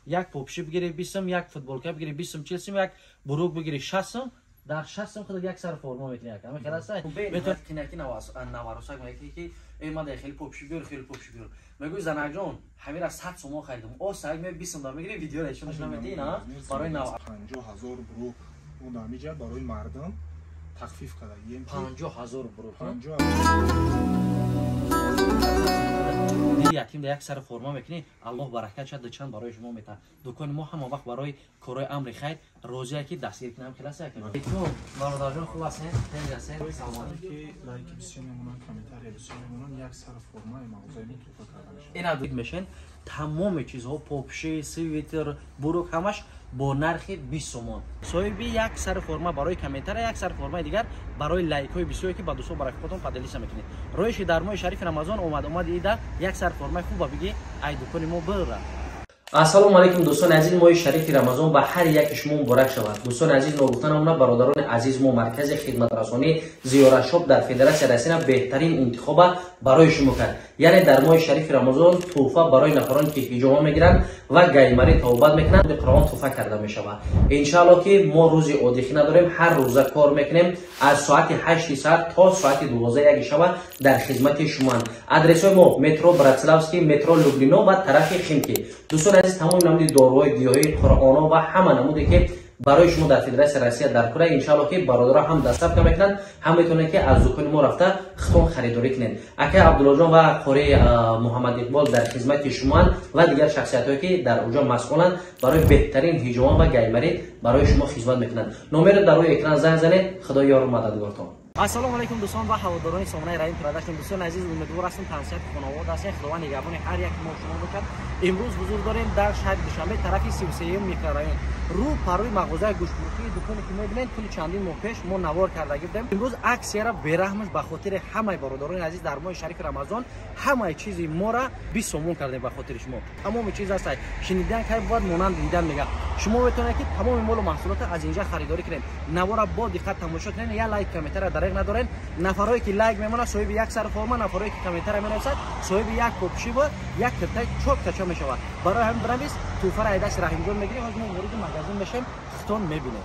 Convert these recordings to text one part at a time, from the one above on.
یک پوپشی بگیری 20 سم، یک فوتبالکا بگیری 20 سم 40 سم، یک بروک بگیری 60 سم، در 60 سم خود یک سر فرما میتونی همین خلاص میتونی کی نوارسای میگه که ای ما خیلی پوپشی بیار خیلی پوپشی بیار میگه زنک جان همین از 100 سم خریدم او سگ می 20 سم میگیری ویدیو نشون میدی نه برای 50000 بروک اون دامیجا برای مردم تخفیف کرده 50000 بروک یتیم در یک سر فرما میکنی الله برکت شد چند برای شما میته دکان ما هم وقت برای کارهای امر خیر روزی که دستگیر کنم کلاس کنم تو برادر جان خوب هستین خیلی هستین سلام که لایک بسیار میمونن کامنتاری بسیار میمونن یک سر فرما موضوع تو کردن این ادویت میشن تمام چیزها پوپشی سویتر بروک همش با نرخ 20 تومان صاحبی یک سر فرما برای کامنتر یک سر فرما دیگر برای لایک های بسیاری که با دوستان برای خودتون پادلیس میکنید رویش در ماه شریف رمضان اومد ایده یک سر فرما خوب بگی ای دکان ما بره. السلام علیکم دوستان عزیز ماه شریف رمضان و هر یک شما مبارک شود. دوستان عزیز نوگفتنمون برادران عزیز ما مرکز خدمت رسانی زیارت شاپ در فدراسیون رسینا بهترین انتخاب برای شما کرد. یعنی در ماه شریف رمضان تحفه برای نفرانی که حجاب میگیرند و گیمری توبت میکنند به قرآن تحفه کرده میشود. ان شاء الله که ما روز عادی نداریم هر روز کار میکنیم از ساعت 8 صبح تا ساعت 12 یک شب در خدمت شما. آدرس ما مترو براتسلافسکی مترو لوبلینو و طرف خیمکی. دوستان عزیز تمام نمودی داروهای گیاهی قرآن و همه نمودی که برای شما در فدراسیون روسیه در کره ان شاء الله که برادرها هم دسترس میکنن هم میتونن که از دکان ما رفته خطون خریداری کنن. اکه عبدالله جان و قاری محمد اقبال در خدمت شما و دیگر شخصیتایی که در اونجا مسئولن برای بهترین هیجوان و گیمری برای شما خدمت میکنن. نمره در روی اکران زنگ زنید. خدا یار و مددگارتون. السلام علیکم دوستان و هواداران سامانه رحیم پروداکشن. دوستان عزیز امیدوار هستم تنسیت خانواده هستین. خداوند نگهبان هر یک ما شما باشد. امروز حضور داریم در شهر دوشنبه طرف 33 میکرایون رو پروی مغازه گوشت فروشی دکانی که میبینید کلی چندین ماه پیش ما نوار کرده بودیم. امروز عکس را برحمش به خاطر همه برادران عزیز در ماه شریف رمضان همه چیزی ما را 20 سومون کردیم به خاطر شما. تمام چیز هست شنیدن که باید مانند دیدن میگه شما بتونید که تمام مال و محصولات از اینجا خریداری کنید. نوار با دقت تماشا کنید. یا لایک کامنتر دریغ ندارین. نفرایی که لایک میمونه صاحب یک سر فرما، نفرایی که کامنتر مینویسند صاحب یک پوپشی و یک کتای چوب کچا میشود. برای هم برمیز توفر ایداش رحیم جان میگیریم از ما وارد مغازه میشیم خطون میبینیم.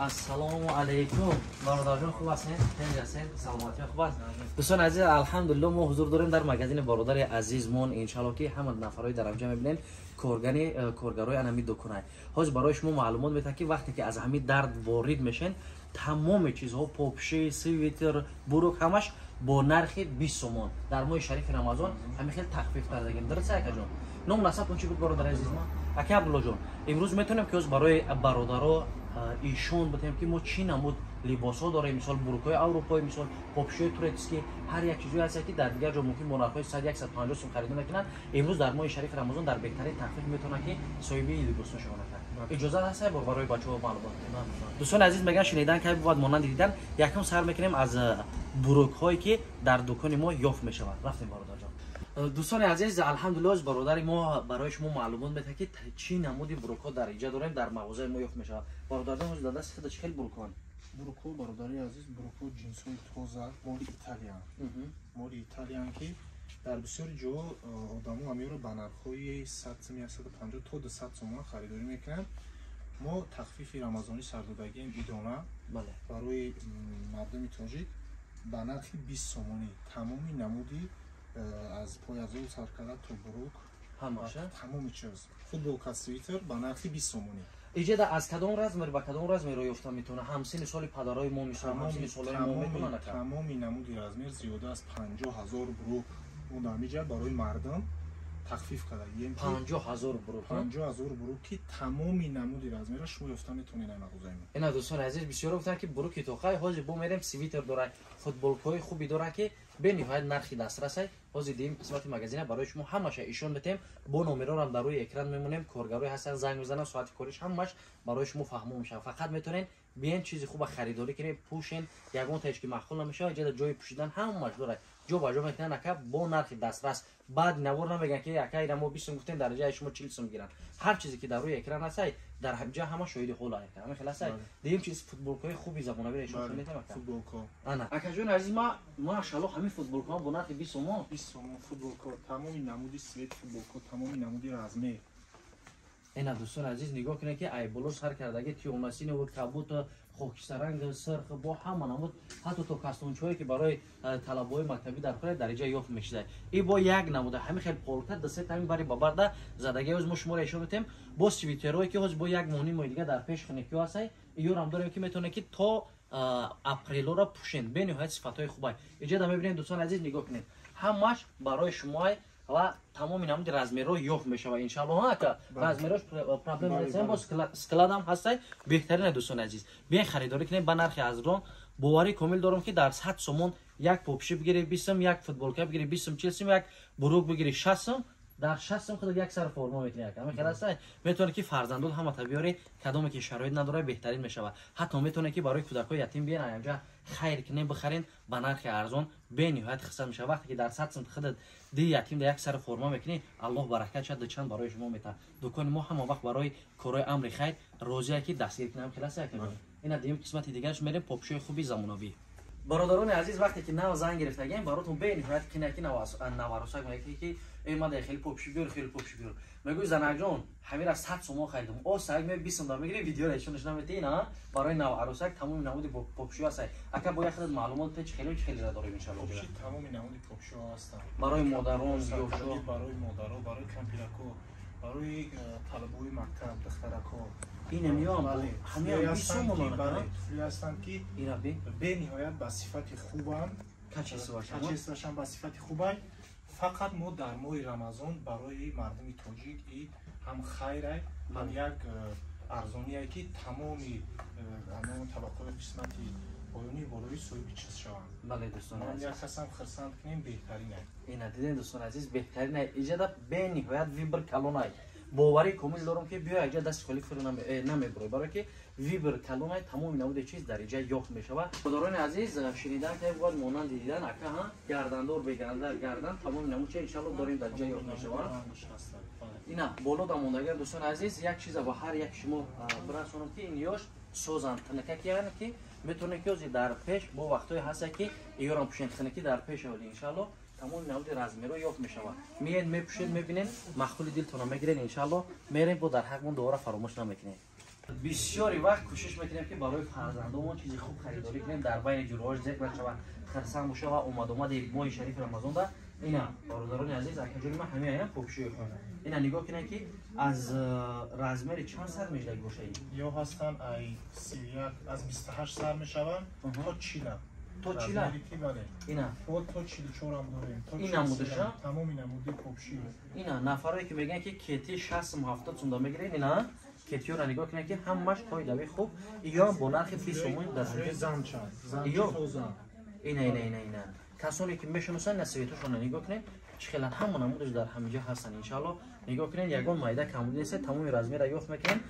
السلام علیکم برادر جان خوب هستین؟ خیلی هستین؟ سلامتی خوب است؟ دوستان عزیز الحمدلله ما حضور داریم در مغازه برادر عزیزمون ان شاء الله که همه نفرای در اینجا میبینین کارگرای انمی دکانای حاج برای شما معلومات میده که وقتی که از همین درد وارد میشن تمام چیزها پوپشی سویتر بروک همش با نرخ 20 تومان در ماه شریف رمضان همین خیلی تخفیف کردیم. درسته اکا جان؟ نام نصب اون چی بود برادر عزیز ما؟ اکا عبدالله جان امروز میتونیم که برای برادرها ایشون بتیم که ما چی نمود لباس ها داریم مثال بروکای اروپایی مثال پوپشوی تورتسکی هر یک چیزی هست که در دیگر جا ممکن منافع 100 150 سوم خرید نکنن امروز در ماه شریف رمضان در بهترین تخفیف میتونه که صاحب لباس شما کنه. اجازه هست برای بچه‌ها معلومات دوستان عزیز میگن شنیدن که بعد مانند دیدن یکم سر میکنیم از بروک هایی که در دکان ما یافت میشود. رفتیم برادر جان. دوستان عزیز الحمدلله برادر ما برای شما معلومات میده که چی نمودی بروکا در اینجا داریم در مغازه ما یافت میشه. برادر جان در دست خود چه بروکان؟ بروکو برادری عزیز بروکو جنسوی توزا مال ایتالیان. مال ایتالیان که در بسیار جو آدمو امیرو با نرخ‌های 100 150 تا 200 تومان خریداری میکنن. ما تخفیف رمضانی سردادگی ایدانه برای مردم تاجیک با نرخ 20 تومانی تمامی نمودی از پایازو سرکلت تو بروک همشه تمام چیز فوتبال کاسویتر با نرخ 20 تومانی ایجاد از کدام رزمر به کدام رزمر رو یافته میتونه همسین سال پدرای ما میسون همسین سالای ما میتونن تمام نمود رزمر زیاده از 50000 برو اون دمیجا برای مردم تخفیف کرده. یعنی 50000 برو 50000 برو که تمام نمود رزمر شما یافته میتونین مغازه. اینا دوستان عزیز بسیار گفتن که برو که تو خای حاضر بو میریم سویتر داره فوتبال خوبی داره که به نهایت نرخی دسترس است. حاضر دیم قسمت مغازه برای شما همش ایشون بتیم با نمره هم در روی اکران میمونیم کارگرای هستن زنگ میزنن ساعت کارش همش برای شما فهمو میشه. فقط میتونین بیاین چیزی خوب خریداری کنین پوشین یگان تاش که مخول نمیشه ایجاد جای پوشیدن همش داره جو با جو میتونن که با نرخ دسترس بعد نور نمیگن که یکای رمو 20 گفتن درجه شما 40 سم میگیرن. هر چیزی که در روی اکران هست در همجا همه شاهد حول است. همه خلاص دیم چیز فوتبال کوی خوبی زمانه ایشون میتونن فوتبال کو انا اکجون عزیز ما ماشاءالله همین فوتبال کو با نرخ 20 سم فوتبال کو تمام نمودی سویت فوتبال کو تمام نمودی رزمه. اینا دوستان عزیز نگاه کنید که ای بلوس هر کردگی تیوماسین و کبوت خوکسرنگ سرخ با همه نمود حتی تو کاستونچوی که برای طلبه‌های مکتبی در خود درجه یافت میشه. این با یک نموده همین خیلی پولتر دسته همین برای بابرده زدگی از مشمول ایشون میتیم با سویتروی که با یک مونی مو دیگه در پیش خنکی واسه ایو هم داره که میتونه که تا اپریل را پوشین به نهایت صفاتای خوبه. اینجا میبینید دوستان عزیز نگاه کنید همش برای شما و تمام نمود رزمه رو یافت میشه و ان شاء الله که رزمه روش پرابلم نیست با اسکلاد هم هست بهترین دوستان عزیز بیاین خریداری کنید با نرخ ارزان باوری کامل دارم که در 100 سومون یک پاپشی بگیری 20 سم یک فوتبال کپ بگیری 20 سم 40 سم یک بروک بگیری 60 سم در 60 سم خود یک سر فرما میتونی همه خلاص میتونه که فرزندان هم تبیاری کدومی که شرایط نداره بهترین میشه حتی میتونه که برای کودکای یتیم بیان اینجا خیر کنین بخرین با نرخ ارزان به نهایت خسته میشه. وقتی که در 100 سم خودت دی یتیم در یک سر فرما میکنی الله برکت شد چند برای شما میته. دکان ما هم وقت برای کارهای امر خیر روزی که دستگیر کنیم خلاص اینا دیم قسمت دیگهش میریم پاپشوی خوبی زمانوی. برادران عزیز وقتی که نو زنگ گرفتگیم براتون به نهایت کنه که نوارسک میگه که ای من خیلی پاپشی بیار خیلی پاپشی بیار میگه زنگ جون همین از 100 سوم خریدم او سگ می 20 سوم میگیری ویدیو رو نشون میدی نه برای نو عروسک تمام نمود پاپشی هست اگه باید خود معلومات چه خیلی داریم ان شاء الله تمام نمود پاپشی هستن برای مادران برای مادرها برای کمپیرکو برای طلبه‌های مکتب دخترکو این میام همین 20 سوم برای هستن که اینا به نهایت با صفت خوبن کچه‌شان با صفت خوبه. فقط ما در ماه رمضان برای مردم تاجیک اید هم خیره هم یک ارزانیه که تمامی همون طبقات قسمتی پایانی بالای صاحب چیز شوند. بله دوستان عزیز یک قسم خرسند کنیم بهترینه. اینا دیدین دوستان عزیز بهترینه ایجاد به نهایت ویبر کلونای باوری کامل دارم که بیا اینجا دست خالی فرو نمیبره برای که ویبر کلونای تمام نمود چیز در اینجا یافت میشه. و خدایان عزیز شنیدن که باید مانند دیدن اکا ها گردندور به گردن تمام نمود چه ان شاء الله داریم در جای یافت میشه. اینا بالا داموندگی دوستان عزیز یک چیز با هر یک شما برسونم که این یاش سوزن تنکک یعنی که میتونه که در پیش با وقتای هست که ایران پوشین خنکی در پیش ولی ان شاء الله تمام نمود رزمی رو یافت میشه. میین میپوشید میبینین مخول دلتون میگیرین ان شاء الله میرین با در حقمون دوباره فراموش نمیکنین. بسیاری وقت کوشش میکنیم که برای فرزندانمون چیزی خوب خریداری کنیم در بین جلوهاش ذکر شود خرسان باشه و اومد ماه شریف رمضان ده. اینا برادران عزیز اکنجوری ما همه اینا پاپشوی خونه اینا نگاه کنین که از رزمر چند سر میشه باشه یا هستن ای 31 از 28 سر میشوند تا 40 تو چی لا؟ اینا تو 44 هم داریم. این نمودشه؟ تمام نمودی پاپشی. اینا نفرایی که میگن که کتی 60 70 سوم میگیرین اینا کتی رو نگاه کنین که همش پای دوی خوب یا با نرخ 20 سوم در همه زن چند اینا کسانی که میشناسن نسبیتشون نگاه کنین چخیلا همون نمودش در همینجا هستن ان شاء الله نگاه کنین یگان مایده کمبود نیست تمام رزمی را یافت میکنین.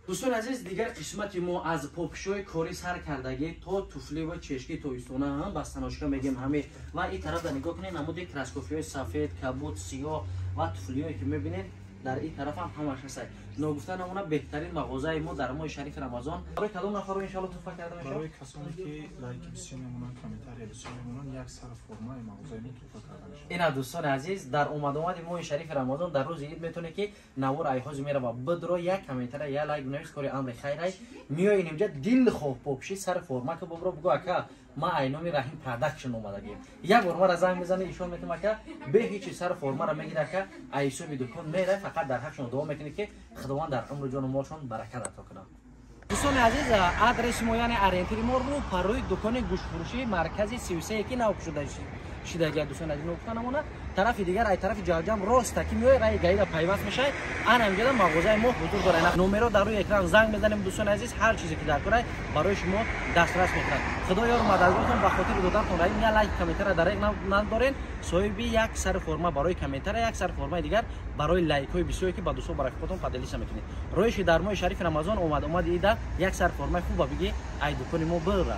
دوستان عزیز دیگر قسمت ما از پاپشوی کاری سر کردگی تا توفلی و چشکی تویستونه هم بستناشکا میگیم همه و این طرف را نگاه کنین نمود کراسکوفی های سفید کبوت سیاه و توفلی هایی که میبینین در این طرف هم همش هست. نگفتن نمونه بهترین مغازه ما در ماه شریف رمضان برای کدام نفر رو ان شاء الله توفه کرده میشه برای کسانی که لایک بسیار نمونن کامنتاری بسیار نمونن یک سر فرمای مغازه ما توفه کرده میشه. اینا دوستان عزیز در اومد ماه شریف رمضان در روز عید میتونه که نور ایحاز میره و بدرو یک کامنتاری یا لایک بنویس کاری امر خیره میاین اینجا دل خوب پاپشی سر فرما که ببرو بگو اکا ما اینامی رحیم پروداکشن اومدگیم یک بار ما را زنگ میزنه ایشون میگه که به هیچ سر فرما را میگیره که ایسو به دکان میره فقط در حقشون دعا میکنه که خداوند در عمر جان ماشون برکت عطا کنه. دوستان عزیز، آدرس ما یعنی اورینتری ما رو پروی دکان گوشت فروشی مرکزی 33 که نو شده اگر دوستان عزیز نقطه نمونه طرف دیگر ای طرف جاجم راست کی میای رای گایدا پیوست میشه انا میگم مغازه ما حضور داره. نمره در روی اکران زنگ بزنیم دوستان عزیز، هر چیزی که در کاره برای شما دسترس میکنن. خدا یار مددتون به خاطر دادنتون رای میال لایک کامنت در یک ندارین. صاحب یک سر فرما برای کامنت یک سر فرما دیگر برای لایک های بسیاری که با دوستان برای خودتون پدلیس میکنید. رویش در ماه شریف رمضان اومد ایده یک سر فرما خوب بگی ای دکان ما بره.